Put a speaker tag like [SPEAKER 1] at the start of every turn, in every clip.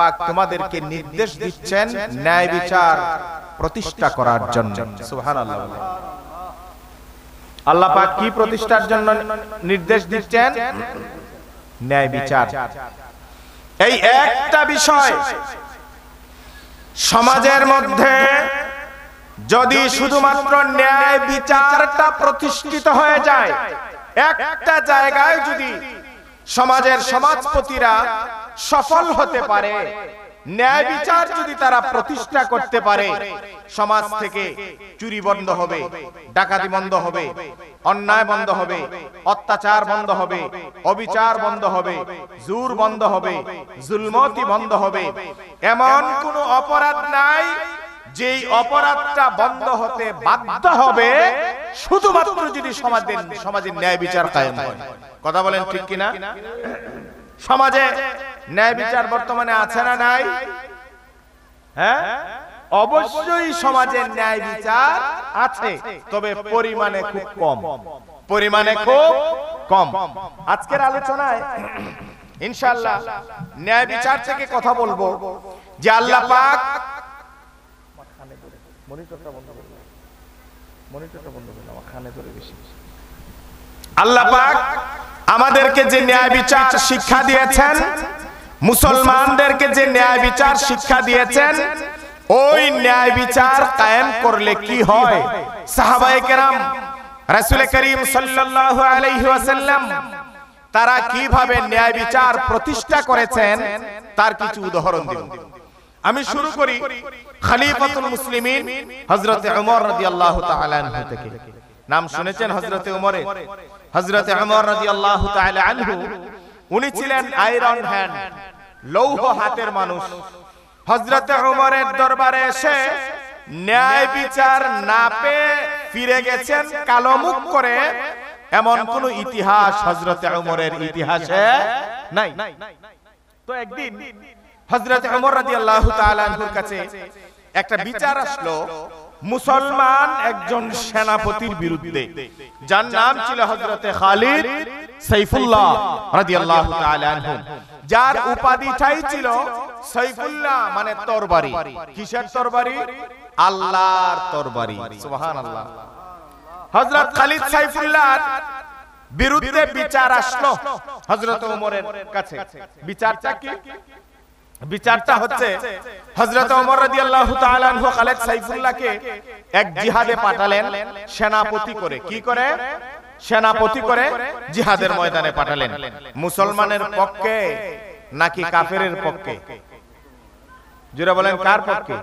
[SPEAKER 1] পাক তোমাদেরকে নির্দেশ দিচ্ছেন ন্যায় বিচার প্রতিষ্ঠা করার জন্য। সুবহানাল্লাহ। আল্লাহ পাক কি প্রতিষ্ঠার জন্য নির্দেশ দিচ্ছেন? ন্যায় বিচার। এই একটা বিষয় সমাজের মধ্যে যদি শুধুমাত্র ন্যায় বিচারটা প্রতিষ্ঠিত হয়ে যায়, একটা জায়গায় যদি সমাজের সমাজপতিরা সফল হতে পারে, ন্যায় বিচার যদি তারা প্রতিষ্ঠা করতে পারে, সমাজ থেকে চুরি বন্ধ হবে, ডাকাতি বন্ধ হবে, অন্যায় বন্ধ হবে, অত্যাচার বন্ধ হবে, অবিচার বন্ধ হবে, জুর বন্ধ হবে, জুলমতি বন্ধ হবে। এমন কোন অপরাধ নাই যেই অপরাধটা বন্ধ হতে বাধ্য হবে শুধুমাত্র যদি সমাজের ন্যায় বিচার কায়েম হয়। কথা বলেন ঠিক কিনা? সমাজে ন্যায় বিচার বর্তমানে আছে না নাই? হ্যাঁ, অবশ্যই সমাজে ন্যায় বিচার আছে, তবে পরিমাণে খুব কম। আজকের আলোচনায় ইনশাআল্লাহ ন্যায় বিচার থেকে কথা বলবো যে আল্লাহ পাক আল্লাহ পাক আমাদেরকে যে ন্যায় বিচার শিক্ষা দিয়েছেন, মুসলমানদেরকে যে ন্যায় বিচার শিক্ষা দিয়েছেন, ওই ন্যায় বিচার কায়েম করলে কি হয়? সাহাবায়ে কেরাম, রাসূল করিম সাল্লাল্লাহু আলাইহি ওয়াসাল্লাম তারা কিভাবে ন্যায় বিচার প্রতিষ্ঠা করেছেন তার কিছু উদাহরণ দিব। আমি শুরু করি খলিফাতুল মুসলিমিন হযরত ওমর রাদিয়াল্লাহু তাআলা আনহু থেকে। নাম শুনেছেন হযরত ওমরের? হযরত ওমর রাদিয়াল্লাহু তাআলা আনহু উনি ছিলেন আয়রন হ্যান্ড, লৌহ হাতের মানুষ। হযরত ওমরের দরবারে এসে ন্যায় বিচার না পেয়ে ফিরে গেছেন কালো মুখ করে, এমন কোন ইতিহাস হযরত ওমরের ইতিহাসে নাই। তো একদিন হযরত ওমর রাদিয়াল্লাহু তাআলা আনহুর কাছে একটা বিচার আসলো মুসলমান একজন সেনাপতির বিরুদ্ধে, যার নাম ছিল হযরতে খালিদ সাইফুল্লাহ রাদিয়াল্লাহু তাআলা আনহু, যার উপাধিটাই ছিল সাইফুল্লাহ মানে তরবারি। কিসের তরবারি? আল্লাহর তরবারি। সুবহানাল্লাহ। হযরত খালিদ সাইফুল্লাহর বিরুদ্ধে বিচার আসলো হযরত ওমরের কাছে। বিচারটা কি? বিচারটা হচ্ছে হযরত ওমর রাদিয়াল্লাহু তাআলা আনহু খালিদ সাইফুল্লাহকে এক জিহাদে পাঠালেন সেনাপতি করে। কি করে? সেনাপতি করে জিহাদের ময়দানে পাঠালেন। মুসলমানের পক্ষে নাকি কাফেরের পক্ষে? জোরে বলেন, কার পক্ষে?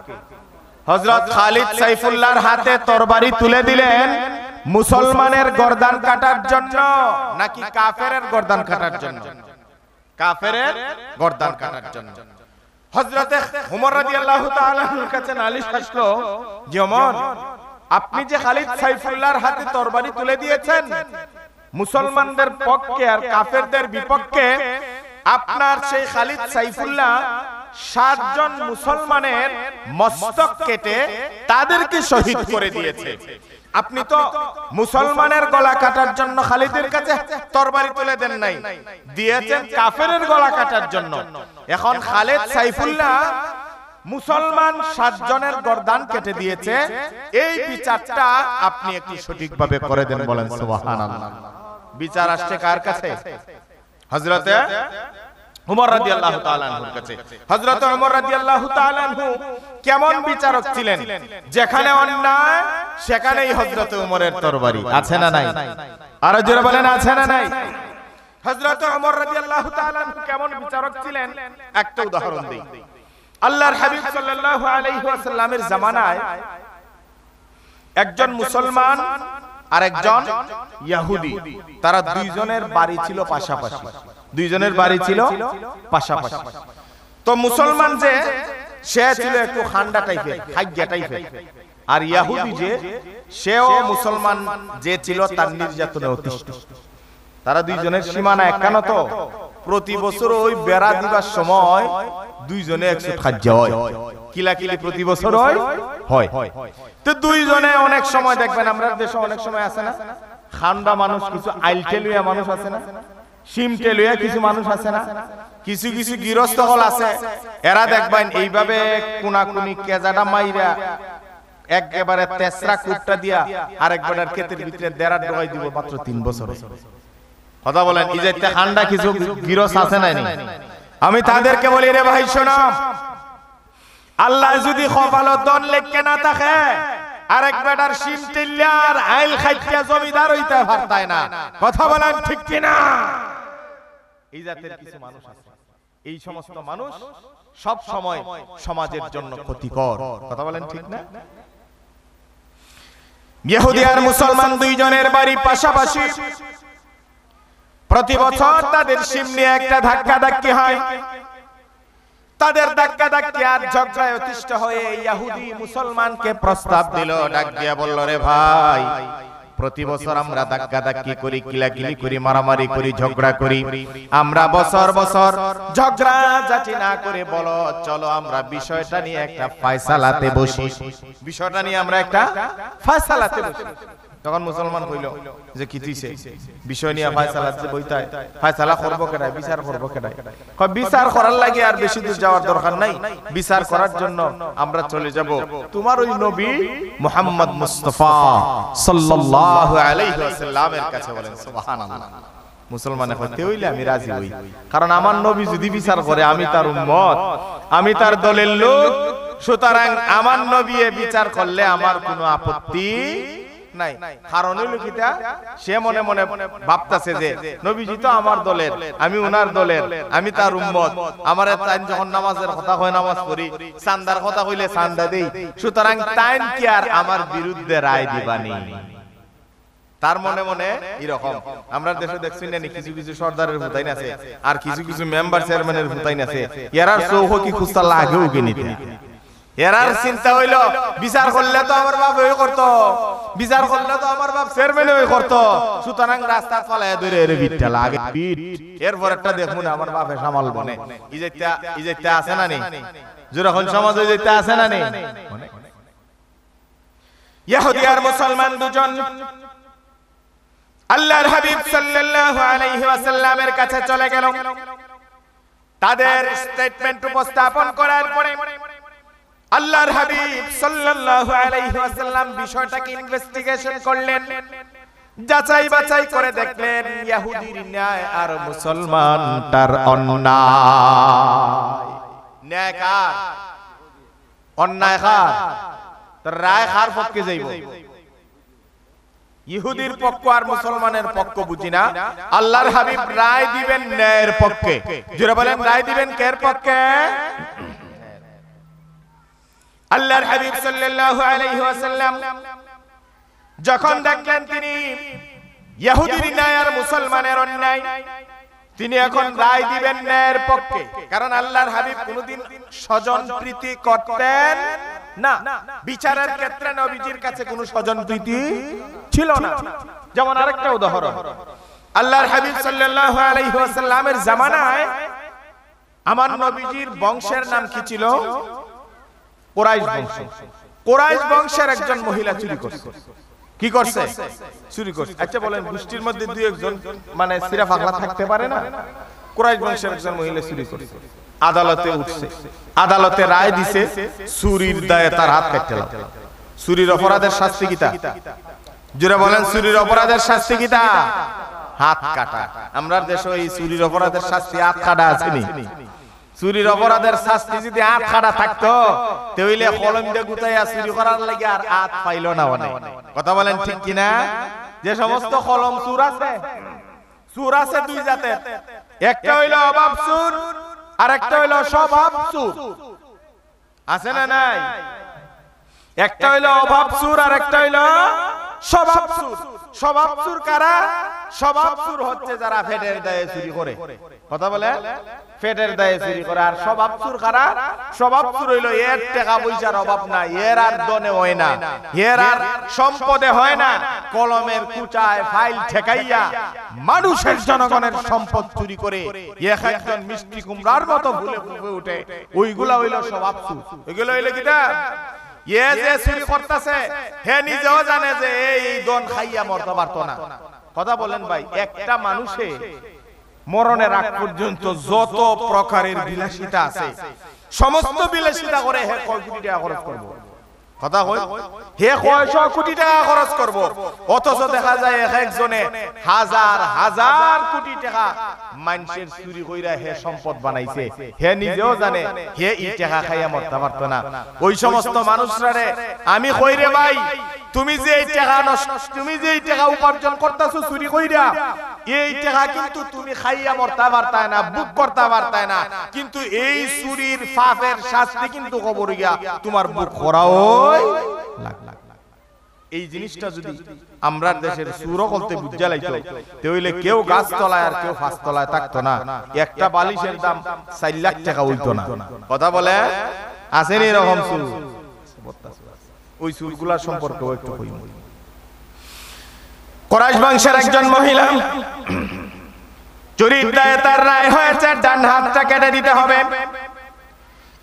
[SPEAKER 1] হযরত খালিদ সাইফুল্লাহর হাতে তরবারি তুলে দিলেন মুসলমানের গর্দান কাটার জন্য নাকি কাফেরের গর্দান কাটার জন্য? কাফেরের গর্দান কাটার জন্য। হযরতে ওমর রাদিয়াল্লাহু তাআলা আনহুর কাছে নালিশ আসলো যে ওমর, আপনি যে খালিদ সাইফুল্লাহর হাতে তরবারি তুলে দিয়েছেন মুসলমানদের পক্ষে আর কাফেরদের বিপক্ষে, আপনার সেই খালিদ সাইফুল্লাহ 7 জন মুসলমানের মস্তক কেটে তাদেরকে শহীদ করে দিয়েছে। আপনি তো মুসলমানের গলা কাটার জন্য খালিদের কাছে তরবারি তুলে দেন নাই, দিয়েছেন কাফেরের গলা কাটার জন্য। এখন খালিদ সাইফুল্লাহ মুসলমান 7 জনের গর্দান কেটে দিয়েছে, এই বিচারটা আপনি একটু সঠিকভাবে করে দেন। বলেন সুবহানাল্লাহ। বিচার আসছে কার কাছে? হযরতে ওমর রাদিয়াল্লাহু তাআলা আনহুর কাছে। হযরত ওমর রাদিয়াল্লাহু তাআলা আনহু কেমন বিচারক ছিলেন? যেখানে অন্যায় সেখানেই হযরত ওমরের তরবারি। আছে না নাই? আর জোরে বলেন, আছে না নাই? হযরত ওমর রাদিয়াল্লাহু তাআলা আনহু কেমন বিচারক ছিলেন একটা উদাহরণ দেই। আল্লাহর হাবিব সাল্লাল্লাহু আলাইহি ওয়াসাল্লামের জামানায় একজন মুসলমান আর একজন ইহুদি, তারা দুইজনের বাড়ি ছিল পাশাপাশি। দুইজনের বাড়ি ছিল পাশাপাশি। তো মুসলমান যে সে ছিল একটু খান্ডা টাইপের, খাইয়া টাইপের, আর ইহুদি যে সেও মুসলমান যে ছিল তার নির্যাতনে অতিষ্ঠ। তারা দুইজনের সীমানা একখানা, তো প্রতি বছর ওই বেড়া দিবার সময় দুইজনে একসাথে খাজ্জা হয়, কিলাকিলি প্রতি বছর হয়। তো দুইজনে অনেক সময় দেখবেন আমরা দেশে অনেক সময় আছে না, খান্ডা মানুষ, কিছু আইলটেলুয়া মানুষ আছে না, সিমটে লইয়া কিছু মানুষ আছে না, কিছু কিছু গৃহস্থ হল আছে, এরা দেখবেন এইভাবে কোনাকুনি কেজাটা মাইরা একেবারে তেসরা কুটটা দিয়া আরেকবার ক্ষেতের ভিতরে দেড়া ঢোকাই দিব মাত্র 3 বছরে। কথা বলেন, এই যে ঠান্ডা কিছু গৃহস্থ আছে না, আমি তাদেরকে বলি রে ভাই শোনো, আল্লাহ যদি কপালত দন লেখকে না থাকে আরেক বেটার সিম টিল্লার আইল খাইতে জমিদার হইতে পারতায় না। কথা বলেন ঠিক কি না? এই জাতের কিছু মানুষ আছে, এই সমস্ত মানুষ সব সময় সমাজের জন্য ক্ষতিকর। কথা বলেন ঠিক না? ইহুদি আর মুসলমান দুইজনের বাড়ি পাশাপাশি, প্রতি বছর তাদের সিম নিয়ে একটা ধাক্কাধাক্কি হয়। তাদের ধাক্কাধাক্কি আর ঝগড়ায় অতিষ্ঠ হয়ে ইহুদি মুসলমানকে প্রস্তাব দিল, ডাক দিয়া বলল, রে ভাই, প্রতি বছর আমরা ধাক্কাধাক্কি করি, কিলাকিলি করি, মারামারি করি, ঝগড়া করি, আমরা বছর বছর ঝগড়া জাতি না করে বলো চলো আমরা বিষয়টা নিয়ে একটা ফয়সালাতে বসি, বিষয়টা নিয়ে আমরা একটা ফয়সালাতে বসি। তখন মুসলমান কইল যে কি দিছে বিষয় নিয়ে ফয়সালাতে বইতায়, ফয়সালা করব কেডা, বিচার করব কেডা? কয় বিচার করার লাগে আর বেশি দূর যাওয়ার দরকার নাই, বিচার করার জন্য আমরা চলে যাব তোমার ওই নবী মুহাম্মদ মুস্তাফা সাল্লাল্লাহু আলাইহি ওয়াসাল্লামের কাছে। বলেন সুবহানাল্লাহ। মুসলমানে হইতে হইলে আমি রাজি হই, কারণ আমার নবী যদি বিচার করে আমি তার উম্মত, আমি তার দলের লোক, সুতরাং আমার নবী বিচার করলে আমার কোনো আপত্তি নাই। কারণ হইল কিটা, সে মনে মনে ভাবতাছে যে নবীজি তো আমার দলের, আমি উনার দলের, আমি তার উম্মত, আমারে তাইন যখন নামাজের কথা কয় নামাজ পড়ি, চান্দার কথা কইলে চান্দা দেই, সুতরাং তাইন কি আর আমার বিরুদ্ধে রায় দিবানি? তার মনে মনে এরকম। আমরা দেশে দেখছি না কিছু কিছু সরদারের ভূতাইন আছে আর কিছু কিছু মেম্বার চেয়ারম্যানের ভূতাইন আছে, এরা চৌহ কি খুস্তা লাগেও কিনিতে, এরার চিন্তা হইল বিচার করলে তো আমার বাপ ওই করতো, বিচার করলে তো আমার বাপ চেয়ারম্যান ওই করতো, সুতরাং রাস্তা ফলায় ধরে এর বিটটা লাগে পিট, এরপর একটা দেখুন আমার বাপে সামাল বনে। ইজেতে আছে না নি, যখন সমাজ ইজেতে আছে না নি। ইহুদি আর মুসলমান দুজন আল্লাহর হাবিব সাল্লাল্লাহু আলাইহি ওয়াসাল্লামের কাছে চলে গেল। তাদের স্টেটমেন্ট উপস্থাপন করার পরে আল্লাহর হাবিব সাল্লাল্লাহু আলাইহি ওয়াসাল্লাম বিষয়টাকে ইনভেস্টিগেশন করলেন, যাচাই বাছাই করে দেখলেন ইহুদির ন্যায় আর মুসলমানটার অন্যায়। ন্যায় কার? অন্যায় কার? তার রায় কার পক্ষে যাইব? ইহুদির পক্ষ আর মুসলমানের পক্ষ বুঝি না, আল্লাহর হাবিব রায় দিবেন ন্যায়ের পক্ষে। যারা বলেন রায় দিবেন কার পক্ষে? আল্লাহর হাবিব সাল্লাল্লাহু আলাইহি ওয়াসাল্লাম যখন দেখলেন তিনি ইহুদির ন্যায় আর মুসলমানের অন্যায়, তিনি এখন রায় দিবেন ন্যায়ের পক্ষে। কারণ আল্লাহর হাবিব কোনদিন স্বজন প্রীতি করতেন না, বিচারের ক্ষেত্রে নবীজির কাছে কোনো স্বজন প্রীতি ছিল না। যেমন আরেকটা উদাহরণ, আল্লাহর হাবিব সাল্লাল্লাহু আলাইহি ওয়াসাল্লামের জামানায় আমার নবীজির বংশের নাম কি ছিল? কুরাইশ বংশ। কুরাইশ বংশের একজন মহিলা চুরি করছে। কি করছে? চুরি করছে। আচ্ছা বলেন, গোষ্ঠীর মধ্যে দুই একজন মানে সিরা পাগলা থাকতে পারে না? কুরাইশ বংশের একজন মহিলা চুরি করছে, আদালতে উঠছে, আদালতে রায় দিছে চুরির দায়ে তার হাত কাটতে লাগবে। চুরির অপরাধের শাস্তি কিটা? যারা বলেন চুরির অপরাধের শাস্তি কিটা? হাত কাটা। আমরা দেশে এই চুরির অপরাধের শাস্তি হাত কাটা আসেনি। চুরির অপরাধের শাস্তি যদি হাত কাটা থাকতো তাহলে কলম দিয়ে গুতাইয়া চুরি করার লাগে আর হাত পাইল না অনেক। কথা বলেন ঠিক কিনা? যে সমস্ত কলম চুর আছে, চুর আছে দুই জাতের, একটা হইলো অভাব চুর আর একটা হইলো স্বভাব চুর। আছে না নাই? একটা হইলো অভাব চুর আর একটা হইলো স্বভাব চুর। স্বভাব চুর কারা? স্বভাব চুর হচ্ছে যারা ফেটের দায়ে চুরি করে। কথা বলে ফেটের দায়ে চুরি করে। আর স্বভাব চুর কারা? স্বভাব চুর হইলো এর টাকা পয়সার অভাব না, এর আর দনে হয় না, এর আর সম্পদে হয় না, কলমের কুচায় ফাইল ঠেকাইয়া মানুষের জনগণের সম্পদ চুরি করে এক একজন মিষ্টি কুমড়ার মতো ভুলে ভুলে উঠে, ওইগুলা হইলো স্বভাব চুর। ওইগুলো হইলো কিটা? এ যে চুরি করতেছে হে নিজেও জানে যে এই দন খাইয়া মরতে পারতো না। কথা বলেন ভাই, একটা মানুষে মরণের আগ পর্যন্ত যত প্রকারের বিলাসিতা আছে সমস্ত বিলাসিতা করে হে কয় কোটি টাকা খরচ করব কথা কই হে কয়শো কোটি টাকা খরচ করব অথচ দেখা যায় এক একজনে হাজার হাজার কোটি টাকা মানুষের চুরি কইরা হে সম্পদ বানাইছে হে নিজেও জানে হে ই টাকা খাইয়া মরতে পারতো না ওই সমস্ত মানুষরারে আমি কই রে ভাই তুমি যে এই টাকা তুমি যে এই টাকা উপার্জন করতেছো চুরি কইরা এই টাকা কিন্তু তুমি খাইয়া মরতে পারতাই না বুক করতে পারতাই না কিন্তু এই চুরির পাপের শাস্তি কিন্তু কবর গিয়া তোমার বুক করাও লাগ লাগ এই জিনিসটা যদি আমরা দেশের সুরো বলতে বুঝা লাইতো তাহলে কেউ গাছ তলায় আর কেউ ফাঁস তলায় থাকতো না একটা বালিশের দাম 4 লাখ টাকা হইতো না কথা বলে আসেনি এরকম সুর ওই সুরগুলার সম্পর্কে একটু কই কুরাইশ বংশের একজন মহিলা চুরির দায়ে তার রায় হয়েছে ডান হাতটা কেটে দিতে হবে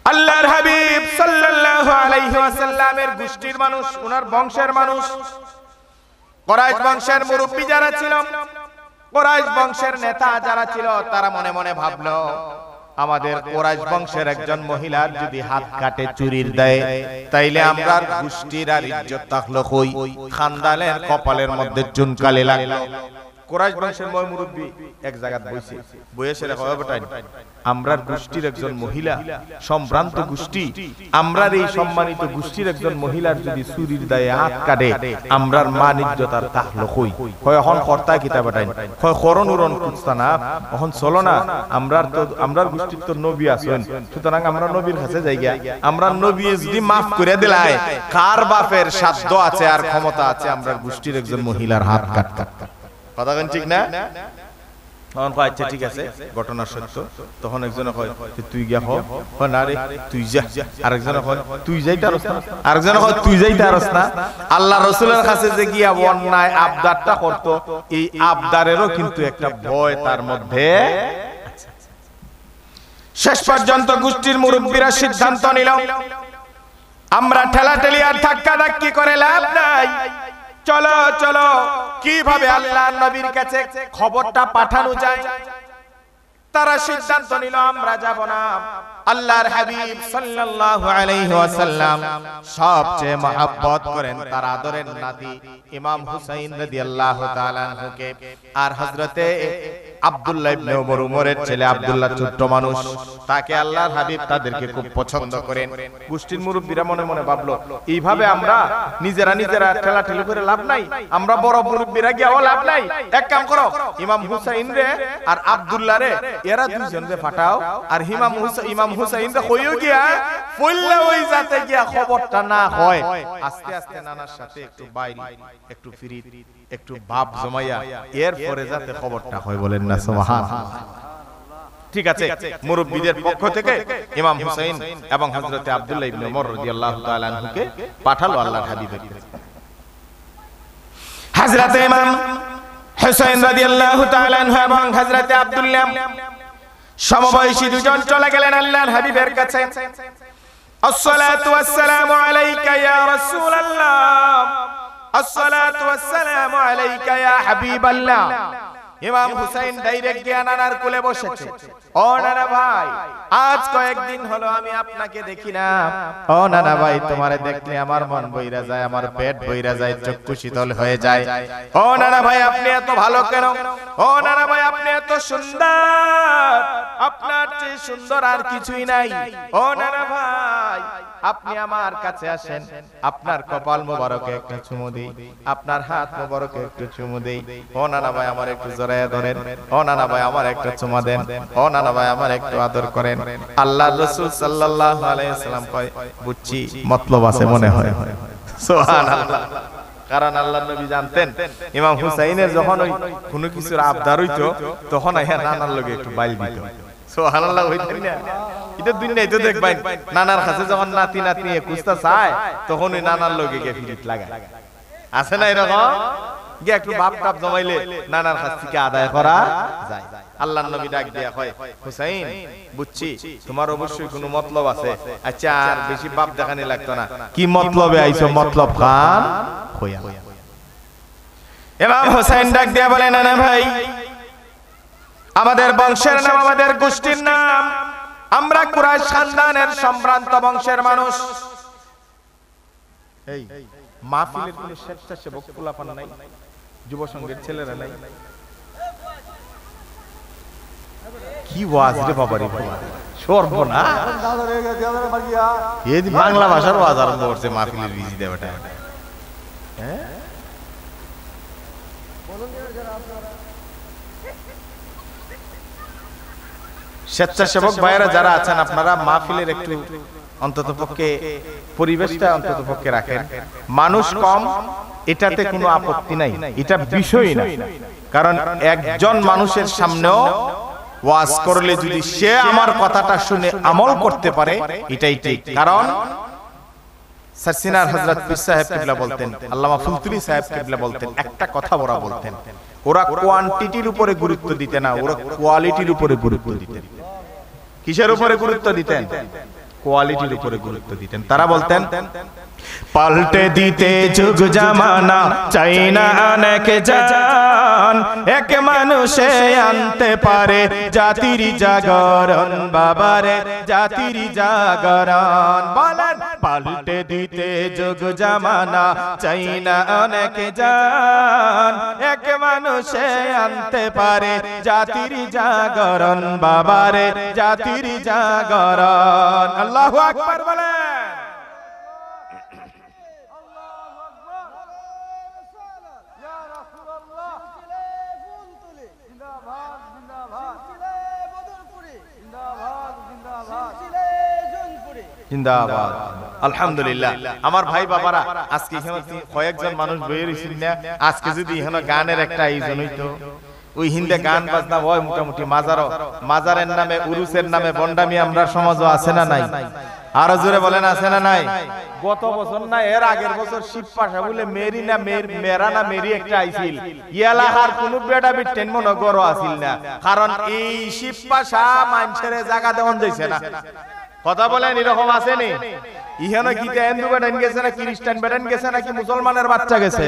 [SPEAKER 1] আল্লাহর হাবিব সাল্লাল্লাহু আলাইহি ওয়াসাল্লামের গোষ্ঠীর মানুষ ওনার বংশের মানুষ কুরাইশ বংশের মুরব্বি যারা ছিল কুরাইশ বংশের নেতা যারা ছিল তারা মনে মনে ভাবলো আমাদের কুরাইশ বংশের একজন মহিলার যদি হাত কাটে চুরির দায়ে তাইলে আমরা গোষ্ঠীর আর ইজ্জত থাকলো কই খানদানের কপালের মধ্যে চুনকালি লাগলো কুরাইশ বংশের মুরব্বি এক জায়গায় বসে বসে কয় বেটাই আমরার গোষ্ঠীর একজন মহিলা সম্ভ্রান্ত গোষ্ঠী আমরার এই সম্মানিত গোষ্ঠীর একজন মহিলার যদি চুরির দায়ে হাত কাটে আমরার মান ইজ্জত আর থাকলো কই কয় এখন কর্তা কিতা বেটাই কয় করণ উরণ কুস্তা না এখন চলো না আমরার গোষ্ঠীর তো নবী আছেন সুতরাং আমরা নবীর কাছে যাইগা আমরা নবী যদি মাফ করে দিলাই কার বাপের সাধ্য আছে আর ক্ষমতা আছে আমরার গোষ্ঠীর একজন মহিলার হাত কাটতে কথা কেন ঠিক না তখন কয় আচ্ছা ঠিক আছে ঘটনা সত্য তখন একজনে কয় তুই গিয়া হ না রে তুই যা আরেকজনে কয় তুই যাইতে পারছ না আরেকজনে কয় তুই যাইতে পারছ না আল্লাহ রাসূলের কাছে যে গিয়া অন্যায় আবদারটা করত এই আবদারেরও কিন্তু একটা ভয় তার মধ্যে শেষ পর্যন্ত গোষ্ঠীর মুরব্বিরা সিদ্ধান্ত নিল আমরা ঠেলাঠেলি আর ধাক্কাধাক্কি করে লাভ নাই চলো চলো কিভাবে আল্লাহর নবীর কাছে খবরটা পাঠানো যায় তারা সিদ্ধান্ত নিল আমরা যাব না আল্লাহর হাবিব সাল্লাল্লাহু আলাইহি ওয়াসাল্লাম সবচেয়ে মহব্বত করেন তার আদরের নাতি ইমাম হুসাইন রাদিয়াল্লাহু তাআলা আনহুকে আর হযরতে আব্দুল্লাহ ইবনে উমরের ছেলে আব্দুল্লাহ ছোট্ট মানুষ তাকে আল্লাহর হাবিব তাদেরকে খুব পছন্দ করেন গোষ্ঠীর মুরব্বিরা মনে মনে ভাবলো এইভাবে আমরা নিজেরা ঠেলাঠেলি করে লাভ নাই আমরা বড় মুরব্বিরা গিয়েও লাভ নাই এক কাম করো ইমাম হুসাইন রে আর আব্দুল্লাহ রে এরা দুইজনকে পাঠাও আর ইমাম হুসাইন রে কইও গিয়া বললে ওই যাতে গিয়া খবরটা না হয় আস্তে আস্তে নানার সাথে একটু বাইরে একটু ফিরি একটু ভাব জমাইয়া এরপরে যাতে খবরটা হয় বলেন না সুবহানাল্লাহ ঠিক আছে মুরব্বিদের পক্ষ থেকে ইমাম হুসাইন এবং হযরত আব্দুল্লাহ ইবনে উমর রাদিয়াল্লাহু তাআলা আনহুকে পাঠালো আল্লাহর হাবিবের কাছে হযরত ইমাম হুসাইন রাদিয়াল্লাহু তাআলা আনহু এবং হযরত আব্দুল্লাহ সমবয়সী দুজন চলে গেলেন আল্লাহর হাবিবের কাছে আসসালাতু ওয়াসসালামু আলাইকা ইয়া রাসূলুল্লাহ আসসালাতু ওয়াসসালামু আলাইকা ইয়া হাবিবাল্লাহ ইমাম হুসাইন ডাইরেক্ট গিয়ে নানার কোলে বসেছে ও নানা ভাই আজ কয়েকদিন হলো আমি আপনাকে দেখি না ও নানা ভাই তোমারে দেখলে আমার মন বইরা যায় আমার পেট বইরা যায় চক্ষু শীতল হয়ে যায় ও নানা ভাই আপনি এত ভালো কেন ও নানা ভাই আপনি এত সুন্দর আপনার চেয়ে সুন্দর আর কিছুই নাই ও নানা ভাই আপনি আমার কাছে আসেন আপনার কপাল মোবারকে একটা চুমু দেই আপনার হাত মোবারকে একটু চুমু দেই ও নানা ভাই আমার একটু জড়ায়া ধরেন ও নানা ভাই আমার একটা চুমা দেন ও নানা ভাই আমার একটু আদর করেন আল্লাহর রাসূল সাল্লাল্লাহু আলাইহি ওয়াসাল্লাম কয় বুঝছি মতলব আছে মনে হয় সুবহানাল্লাহ কারণ আল্লাহর নবী জানতেন ইমাম হুসাইনের যখন ওই কোনো কিছুর আবদার হইতো তখন আইয়া নানার লগে একটু বাইল দিত সুবহানাল্লাহ হইতেন না এটা দুনিয়ায় তো দেখবেন নানার কাছে যখন নাতি নাতনি কুস্তা চায় তখন ওই নানার লগে গিয়ে ফিরিত লাগায় আছে না এরকম গিয়ে একটু বাপ টাপ জমাইলে নানার কাছ থেকে আদায় করা যায় আল্লাহর নবী ডাক দিয়া কয় হুসাইন বুঝছি তোমার অবশ্যই কোনো মতলব আছে আচ্ছা আর বেশি বাপ দেখানি লাগতো না কি মতলবে আইছো মতলব খান কইয়া ইমাম হুসাইন ডাক দিয়া বলে নানা ভাই আমাদের বংশের নাম, আমাদের গোষ্ঠীর নাম, আমরা কুরাইশ খানদানের সম্ভ্রান্ত বংশের মানুষ। এই মাহফিলের কোন স্বেচ্ছাসেবক পোলাপান নাই, যুব সংঘের ছেলেরা নাই। কি ওয়াজ রে বাবা রে বাবা, সর্বনাশ! এই বাংলা ভাষার ওয়াজ আরম্ভ করছে মাহফিলের রিজি দেওয়াটা। স্বেচ্ছাসেবক ভাইয়েরা যারা আছেন, আপনারা মাহফিলের একটু অন্তত পক্ষে পরিবেশটা অন্তত পক্ষে রাখেন। মানুষ কম, এটাতে কোনো আপত্তি নাই, এটা বিষয় না। কারণ একজন মানুষের সামনেও ওয়াজ করলে যদি সে আমার কথাটা শুনে আমল করতে পারে, এটাই ঠিক। কারণ সারসিনার হযরত পীর সাহেব কিবলা বলতেন, আল্লামা ফুলতুলি সাহেব কিবলা বলতেন, একটা কথা ওরা বলতেন, ওরা কোয়ান্টিটির উপরে গুরুত্ব দিতেন না, ওরা কোয়ালিটির উপরে গুরুত্ব দিতেন। কিসের উপরে গুরুত্ব দিতেন? কোয়ালিটির উপরে গুরুত্ব দিতেন। তারা বলতেন, পাল্টে দিতে যুগ জামানা, চাই না অনেক জান, এক মানুষে আনতে পারে জাতির জাগরণ। বাবারে জাতির জাগরণ। বলেন, পাল্টে দিতে যুগ জামানা, চাই না অনেক জান, এক মানুষে আনতে পারে জাতির জাগরণ। বাবারে জাতির জাগরণ। আল্লাহু আকবার বলেন। জিন্দাবাদ। আলহামদুলিল্লাহ। আমার ভাই বাবারা, আজকে এখানে কয়েকজন মানুষ বইয়ে রয়েছেন না, আজকে যদি এখানে গানের একটা আয়োজন হইতো, ওই হিন্দে গান বাজনা হয় মোটামুটি, মাজারের নামে, উরুসের নামে বন্ডামি আমরা সমাজও আছে না নাই? আরো জোরে বলেন, আছে না নাই? গত বছর না এর আগের বছর শিবপাশা বলে মেরি না মেরা না মেরি একটা আইছিল, ইয়ালাহার কোন বেটা বিটেন মনে গরো আসিল না। কারণ এই শিবপাশা মানুষের জায়গা দেওয়া যাইছে না। কথা বলেন, এরকম আসেনি? ইহানো গীতা হিন্দু বেটান গেছে না, খ্রিস্টান বেটান গেছে নাকি মুসলমানের বাচ্চা গেছে?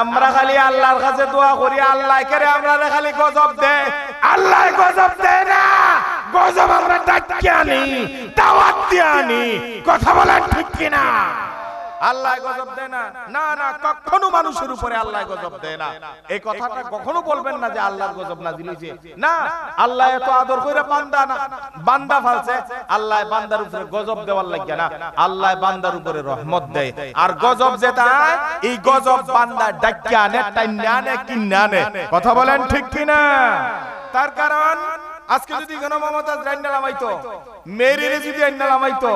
[SPEAKER 1] আমরা খালি আল্লাহর কাছে দোয়া করি, আল্লাহ করে আমরা খালি গজব দেয়, আল্লাহ গজব দেয় না। গজব আমরা ডাকি আনি, দাওয়াত দিয়ে আনি। কথা বলেন ঠিক কিনা? আল্লাহ গজব দেয় না, না না, কখনো মানুষের উপরে আল্লাহ গজব দেয় না। এই কথাটা কখনো বলবেন না যে আল্লাহর গজব নাজিল হইছে। না, আল্লাহ এত আদর কইরা বান্দা ফালছে, আল্লাহ বান্দার উপরে গজব দেওয়ার লাগে না, আল্লাহ বান্দার উপরে রহমত দেয়। আর গজব যেটা, এই গজব বান্দা ডাকি আনে, টাইনে আনে, কিনে আনে। কথা বলেন ঠিক কিনা? তার কারণ আজকে যদি কোনো মমতাজ রাইন্না লামাইতো, মেরিরে যদি আইন্না লামাইতো,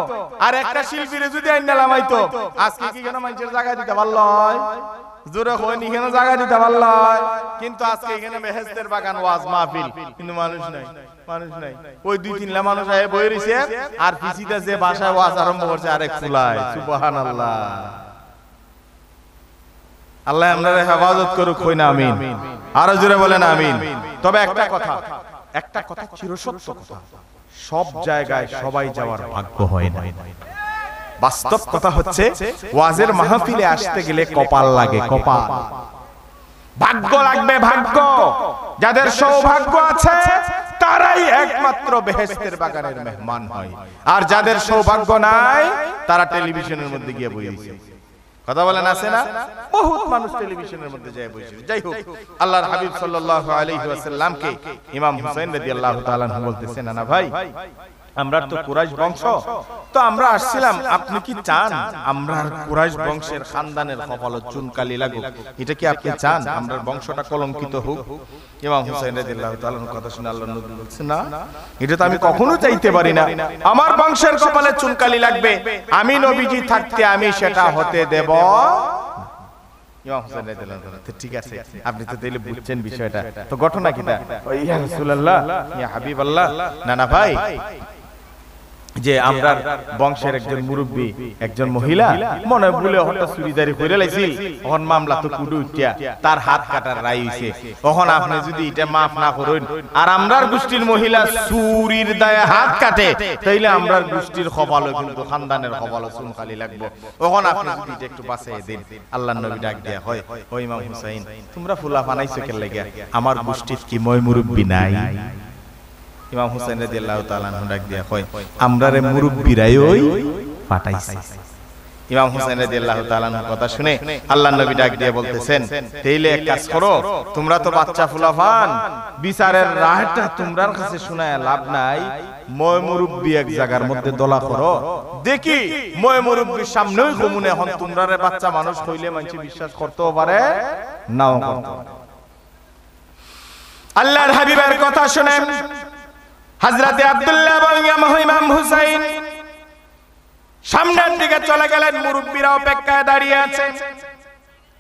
[SPEAKER 1] আর একটা শিল্পীরে যদি আইন্না লামাইতো, আজকে কি কোনো মানুষের জায়গা দিতে পারল? জোরে হয় নি, কেন জায়গা দিতে পারল? কিন্তু আজকে এখানে বেহেশতের বাগান ওয়াজ মাহফিল, কিন্তু মানুষ নাই, মানুষ নাই। ওই দুই তিনটা মানুষ আয়ে বই রইছে, আর পিছিতে যে ভাষায় ওয়াজ আরম্ভ করছে আরেক ফুলায়। সুবহানাল্লাহ। আল্লাহ আমাদের হেফাজত করুক, কই না আমিন? আরো জোরে বলেন আমিন। তবে একটা কথা চিরসত্য কথা, সব জায়গায় সবাই যাওয়ার ভাগ্য হয় না। বাস্তব কথা হচ্ছে, ওয়াজের মাহফিলে আসতে গেলে কপাল লাগে, কপাল, ভাগ্য লাগবে, ভাগ্য। যাদের সৌভাগ্য আছে তারাই একমাত্র বেহেশতের বাগানের মেহমান হয়, আর যাদের সৌভাগ্য নাই তারা টেলিভিশনের মধ্যে গিয়ে বসে আছে। কথা বলেন, আছে না? বহুত মানুষ টেলিভিশনের মধ্যে যায় বসে। যাই হোক, আল্লাহর হাবিব সাল্লাল্লাহু আলাইহি ওয়াসাল্লামকে ইমাম হুসাইন রাদিয়াল্লাহু তাআলা আনহু বলতেছেন, না ভাই, আমরা তো কুরাইশ বংশ, তো আমরা আসছিলাম, আপনি কি চান আমরা কুরাইশ বংশের খানদানের কপালে চুনকালি লাগুক? এটা কি আপনি চান আমরা বংশটা কলঙ্কিত হোক? ইমাম হুসাইন রাদিয়াল্লাহু তাআলা আনহুর কথা শুনে আল্লাহর নবী বলছেন, না, এটা তো আমি কখনো চাইতে পারি না। আমার বংশের কপালে চুনকালি লাগবে, আমি নবীজি থাকতে আমি সেটা হতে দেব। ইমাম হুসাইন রাদিয়াল্লাহু তাআলা, ঠিক আছে, আপনি তো তাইলে বুঝছেন বিষয়টা, তো ঘটনা কিটা? ইয়া রাসূলুল্লাহ, ইয়া হাবিবাল্লাহ, না না ভাই, যে আমরা বংশের একজন মুরব্বী একজন মহিলা মনে ভুলে হঠাৎ চুরিদারি করে লাইছিল, তখন মামলা তো কুডু উঠিয়া তার হাত কাটার রায় হইছে। তখন আপনি যদি এটা মাফ না করেন আর আমরার গোষ্ঠীর মহিলা চুরির দায়ে হাত কাটে, তাইলে আমরার গোষ্ঠীর কপালও কিন্তু খানদানের কপালও চুনখালি লাগবে। তখন আপনি যদি এটা একটু বাঁচাই দেন। আল্লাহর নবী ডাক দেয়া হয়, ও ইমাম হুসাইন তোমরা ফুলা বানাইছো কেন লাগা, আমার গোষ্ঠীর কি মই মুরব্বী নাই? ইমাম হুসাইন রাদিয়াল্লাহু তাআলা আনহু ডাক দিয়া কয়, আমরারে মুরব্বিরাই ওই পাঠাইছে। ইমাম হুসাইন রাদিয়াল্লাহু তাআলা আনহু কথা শুনে আল্লাহর নবী ডাক দিয়ে বলতেছেন, তাইলে এক কাজ করো, তোমরা তো বাচ্চা ফুলাফান, বিচারের রাহটা তোমরার কাছে শোনায় লাভ নাই, মই মুরব্বি এক জায়গার মধ্যে দলা করো, দেখি মই মুরব্বির সামনেই কমুনে হন তোমরারে বাচ্চা মানুষ কইলে মানুষ বিশ্বাস করতেও পারে নাও করতে পারে। আল্লাহর হাবিবের কথা শুনেন হযরত আব্দুল্লাহ এবং ইমাম হুসাইন সামনের দিকে চলে গেলেন, মুরব্বিরা অপেক্ষায় দাঁড়িয়ে আছে।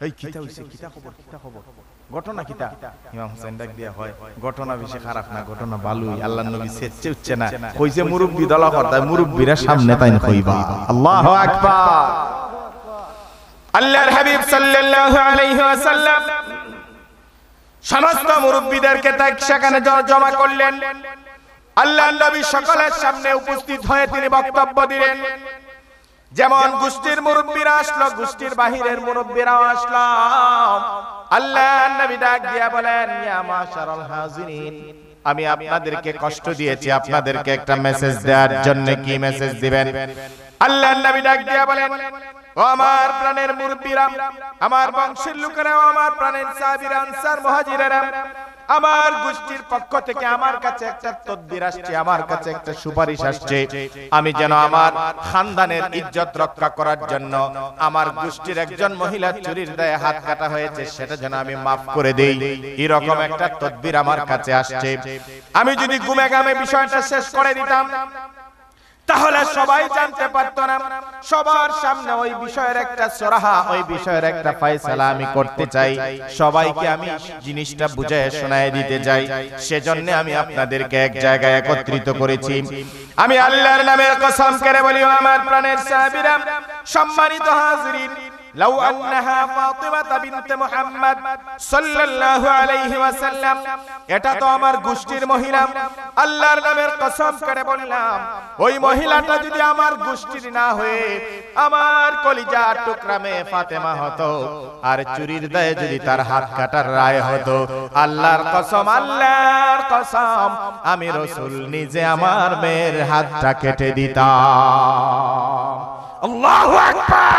[SPEAKER 1] এই কিতা হইছে, কিতা খবর, কিতা খবর, ঘটনা কিতা? ইমাম হুসাইন ডাক দিয়া হয়, ঘটনা বেশি খারাপ না, ঘটনা ভালোই। আল্লাহর নবী সেচ্ছে উঠছে না, কইছে মুরব্বি দলা করতে, মুরব্বিরা সামনে তাইন কইবা। আল্লাহু আকবার। আল্লাহর হাবিব সাল্লাল্লাহু আলাইহি ওয়াসাল্লাম সমস্ত মুরব্বিদেরকে তাই সেখানে জমা করলেন। আল্লাহর নবী সকলের সামনে উপস্থিত হয়ে তিনি বক্তব্য দিলেন। যেমন গোষ্ঠীর মুরব্বিরা আসলো, গোষ্ঠীর বাহিরের মুরব্বিরাও আসলো। আল্লাহর নবী ডাক দিয়া বলেন, ইয়া মাশারাল হাজিরিন, আমি আপনাদেরকে কষ্ট দিয়েছি, আপনাদেরকে একটা মেসেজ দেওয়ার জন্য। কি মেসেজ দিবেন? আল্লাহর নবী ডাক দিয়া বলেন, ও আমার প্রাণের মুরব্বিরা, আমার বংশের লোকেরা, আমার প্রাণের সাহাবীরা, আনসার মুহাজিরেরা, আমার গোষ্ঠীর পক্ষ থেকে আমার কাছে একটা তদবির আসছে, আমার কাছে একটা সুপারিশ আসছে। আমি যেন আমার খানদানের ইজ্জত রক্ষা করার জন্য আমার গোষ্ঠীর একজন মহিলা চুরির দায়ে হাত কাটা হয়েছে, সেটা যেন আমি মাফ করে দেই, এরকম একটা তদবির আমার কাছে আসছে। আমি যদি গুমে গামে বিষয়টা শেষ করে দিতাম তাহলে সবাই জানতে পারতো না। সবার সামনে ওই বিষয়ের একটা সরাহা, ওই বিষয়ের একটা ফয়সালা আমি করতে চাই, সবাইকে আমি জিনিসটা বুঝায় শোনায় দিতে চাই। সেজন্য আমি আপনাদেরকে এক জায়গায় একত্রিত করেছি। আমি আল্লাহর নামের কসম করে বলি, আমার প্রাণের সাহাবীরা, সম্মানিত হাজিরিন, লাউ আন্নাহা ফাতিমা বিনতে মুহাম্মদ সাল্লাল্লাহু আলাইহি ওয়াসাল্লাম, এটা তো আমার গোষ্ঠীর মহিলা, আল্লাহর নামের কসম করে বললাম, ওই মহিলাটা যদি আমার গোষ্ঠীর না হয়ে আমার কলিজার টুকরা মেয়ে ফাতেমা হতো, আর চুরির দায়ে যদি তার হাত কাটার রায় হতো, আল্লাহর কসম, আল্লাহর কসম, আমি রাসূল নিজে আমার মেয়ের হাতটা কেটে দিতাম। আল্লাহু আকবার।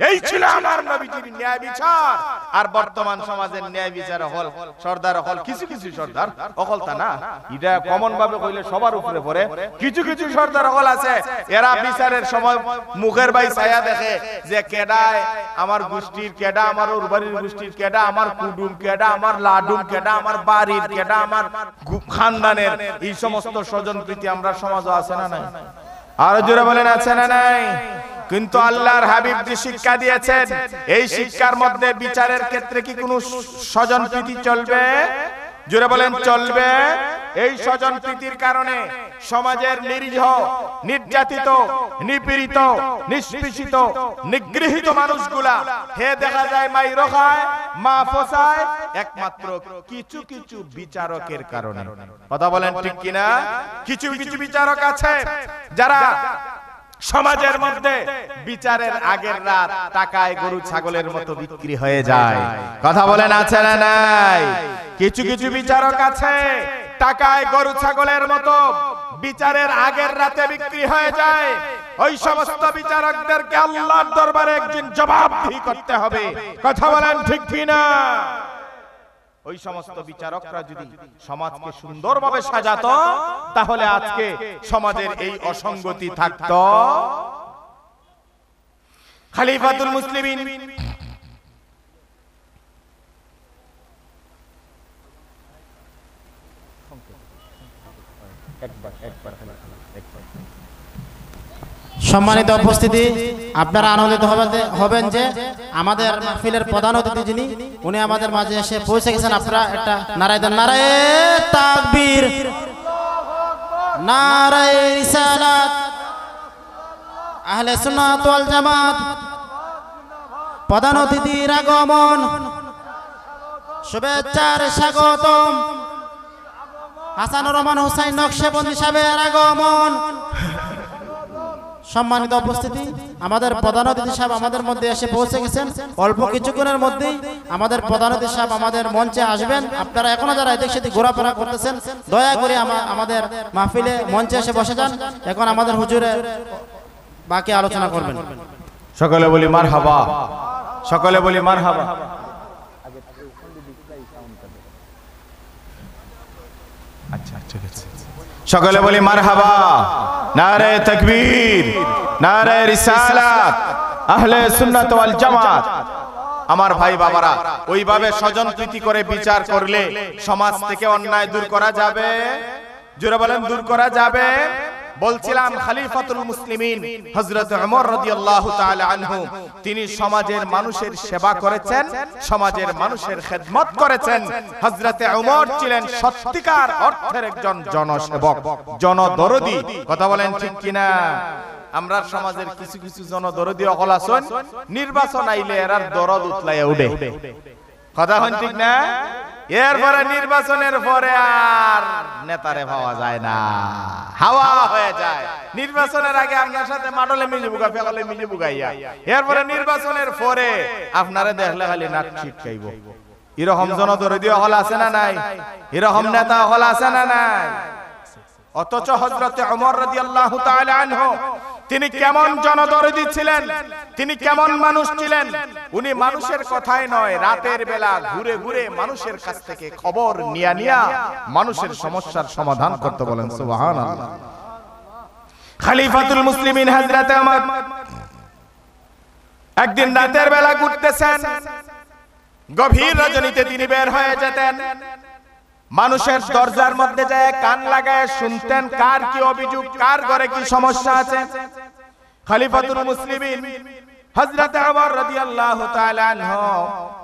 [SPEAKER 1] এই ছিল আমার নবীজির ন্যায় বিচার। আর বর্তমান সমাজের ন্যায় বিচার হল সর্দার হল, কিছু কিছু সর্দার অকল তা না, এটা কমন ভাবে কইলে সবার উপরে পড়ে। কিছু কিছু সর্দার হল আছে, এরা বিচারের সময় মুখের বাই ছায়া দেখে যে কেডায় আমার গোষ্ঠীর, কেডা আমার উরবাড়ির গোষ্ঠীর, কেডা আমার কুডুম, কেডা আমার লাডুম, কেডা আমার বাড়ির, কেডা আমার খানদানের। এই সমস্ত স্বজন প্রীতি আমরা সমাজে আছে না নাই? আর জোরে বলেন আছে না নাই? কিন্তু আল্লাহর হাবিব যে শিক্ষা দিয়েছেন, এই শিক্ষার মধ্যে বিচারের ক্ষেত্রে কি কোনো স্বজন প্রীতি চলবে? জোরে বলেন চলবে। এই স্বজন প্রীতির কারণে সমাজের নিরীহ, নির্যাতিত, নিপীড়িত, নিষ্পেষিত, নিগৃহীত মানুষগুলা হে দেখা যায় মাইর খায়, মা ফসায়, একমাত্র কিছু কিছু বিচারকের কারণে। কথা বলেন ঠিক কিনা? কিছু কিছু বিচারক আছে যারা সমাজের মধ্যে বিচারের আগের রাত টাকায় গরু ছাগলের মতো বিক্রি হয়ে যায়। কথা বলেন আছে না নাই? কিছু কিছু বিচারক আছে টাকায় গরু ছাগলের মতো বিচারের আগের রাতে বিক্রি হয়ে যায়। ওই সমস্ত বিচারকদেরকে আল্লাহর দরবারে একদিন জবাবদিহি করতে হবে। কথা বলেন ঠিক কিনা? ওই সমস্ত বিচারকরা যদি সমাজকে সুন্দরভাবে সাজাতো, তাহলে আজকে সমাজের এই অসঙ্গতি থাকতো। খলিফাতুল মুসলিমিন
[SPEAKER 2] সম্মানিত উপস্থিতি, আপনারা আনন্দিত হবেন যে আমাদের মাহফিলের প্রধান অতিথি যিনি, উনি আমাদের মাঝে এসে পৌঁছে গেছেন। আপনারা একটা নারায়ে দেন, নারায়ে তাকবীর, নারায়ে রিসালাত, আহলে সুন্নাত ওয়াল জামাত, প্রধান অতিথির আগমন, শুভেচ্ছার স্বাগতম, হাসানুর রহমান হুসাইন নকশবন্দি সাহেবের আগমন। সম্মানিত উপস্থিতি, আমাদের প্রধান অতিথি সাহেব আমাদের মধ্যে এসে পৌঁছে গেছেন। অল্প কিছুক্ষণের মধ্যেই আমাদের প্রধান অতিথি সাহেব আমাদের মঞ্চে আসবেন। আপনারা এখনো যারা এদিক সেদিক ঘোরাফেরা করতেছেন, দয়া করে আমাদের মাহফিলে মঞ্চে এসে বসে যান। এখন আমাদের হুজুরে বাকি আলোচনা করবেন।
[SPEAKER 1] সকলে বলি মারহাবা, সকলে বলি মারহাবা। আচ্ছা ঠিক আছে, সকলে বলি মারহাবা। নারে তাকবীর, নারে রিসালাত, আহলে সুন্নাত ওয়াল জামাত। আমার ভাই বাবারা, ওইভাবে স্বজন প্রীতি করে বিচার করলে সমাজ থেকে অন্যায় দূর করা যাবে। জোরে বলেন, দূর করা যাবে। বলছিলাম খলিফাতুল মুসলিমিন হযরত ওমর রাদিয়াল্লাহু তাআলা আনহু, তিনি সমাজের মানুষের সেবা করেছেন, সমাজের মানুষের খেদমত করেছেন। হযরত ওমর ছিলেন সত্যিকার অর্থের একজন জনসেবক, জনদরদি। কথা বলেন ঠিক কিনা? আমরা সমাজের কিছু কিছু জনদরদি অকল আছেন, নির্বাচন আইলে এরার দরদ উতলাইয়া উঠে। কথা হন ঠিক না? এরপরে নির্বাচনের পরে আর নেতারে পাওয়া যায় না, হাওয়া হয়ে যায়। নির্বাচনের আগে আপনার সাথে মাডলে মিলে বুকা, ফেকলে মিলে বুকাইয়া, এরপরে নির্বাচনের পরে আপনারে দেখলে খালি নাক ছিটকাইব। এরকম জনদরদি হল আছে না নাই? এরকম নেতা হল আছে না নাই? অথচ হযরত ওমর রাদিয়াল্লাহু তাআলা আনহু তিনি কেমন জনদরদি ছিলেন, তিনি কেমন মানুষ ছিলেন। উনি মানুষের কথাই নয়, রাতের বেলা ঘুরে ঘুরে মানুষের কাছ থেকে খবর নিয়া মানুষের সমস্যার সমাধান করতে বলেন। সুবহানাল্লাহ। খলিফাতুল মুসলিমিন হযরত ওমর একদিন রাতের বেলা ঘুরতেছেন, গভীর রজনীতে তিনি বের হয়ে যেতেন। মানুষের দরজার মধ্যে যায় কান লাগায় শুনতেন কার কি অভিযোগ, কার ঘরে কি সমস্যা আছে। খলিফাতুল মুসলিমিন হযরত ওমর রাদিয়াল্লাহু তাআলা আনহু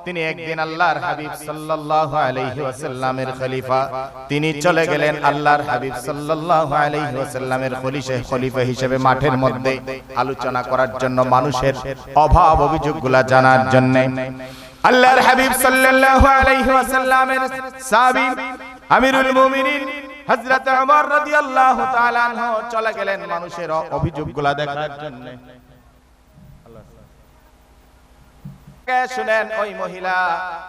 [SPEAKER 1] তিনি একদিন আল্লাহর হাবিব সাল্লাল্লাহু আলাইহি ওয়াসাল্লামের খলিফা, তিনি চলে গেলেন আল্লাহর হাবিব সাল্লাল্লাহু আলাইহি ওয়াসাল্লামের খলিফা হিসেবে মাঠের মধ্যে আলোচনা করার জন্য, মানুষের অভাব অভিযোগগুলো জানার জন্য। আল্লাহর হাবিব সাল্লাল্লাহু আলাইহি ওয়াসাল্লামের সাহাবী আমিরুল মুমিনিন হযরত ওমর রাদিয়াল্লাহু তাআলা আনহু চলে গেলেন মানুষের অভিযোগগুলো দেখার জন্য। শুনেন, ওই মহিলা